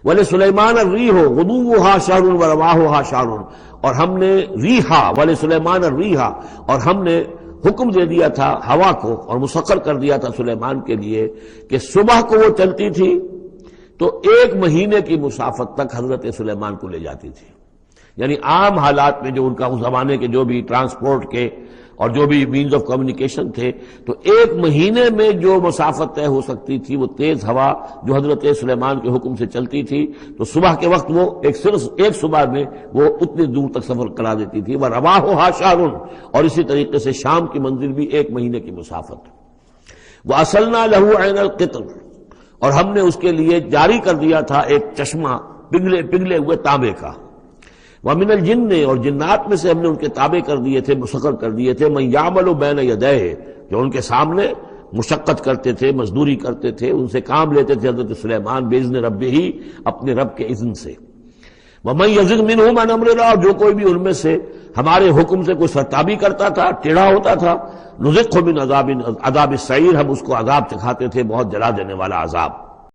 وَلِسُلَيْمَانَ الرِّيحُ غُدُوُّهَا شَهْرٌ وَرَوَاحُهَا شَهْرٌ، اور ہم نے ریحا وَلِسُلَيْمَانَ الرِّيحَ، اور ہم نے حکم دے دیا تھا ہوا کو اور مسخر کر دیا تھا سلیمان کے لیے کہ صبح کو وہ چلتی تھی تو 1 مہینے کی مسافت تک حضرت سلیمان کو لے جاتی تھی. یعنی عام حالات میں جو ان کا اس زمانے کے جو بھی ٹرانسپورٹ کے اور جو بھی مینز آف کمیونیکیشن تھے، تو 1 مہینے میں جو مسافت طے ہو سکتی تھی وہ تیز ہوا جو حضرت سلیمان کے حکم سے چلتی تھی، تو صبح کے وقت وہ صرف ایک صبح میں وہ اتنی دور تک سفر کرا دیتی تھی. وَرَوَاحُهَا شَهْرٌ، اور اسی طریقے سے شام کی منزل بھی 1 مہینے کی مسافت. وَأَصَلْنَا لَهُ عَيْنَ الْقِطْرِ، اور ہم نے اس کے لیے جاری کر دیا تھا ایک چشمہ پگھلے ہوئے تانبے کا. وَمِنَ الْجِنِّ، اور جنات میں سے ہم نے ان کے تابع کر دیے تھے، مسخر کر دیے تھے، مَن يَعْمَلُ بَيْنَ يَدَيْهِ، جو ان کے سامنے مشقت کرتے تھے، مزدوری کرتے تھے، ان سے کام لیتے تھے حضرت سلیمان بِإِذْنِ رَبِّهِ، اپنے رب کے اذن سے. وَمَن يَزِغْ مِنْهُمْ عَنْ أَمْرِنَا، اور جو کوئی بھی ان میں سے ہمارے حکم سے کوئی سرتابی کرتا تھا، ٹیڑھا ہوتا تھا، نُذِقْهُ مِنْ عَذَابِ السَّعِيرِ، ہم اس کو عذاب چکھاتے تھے، بہت جلا دینے والا عذاب.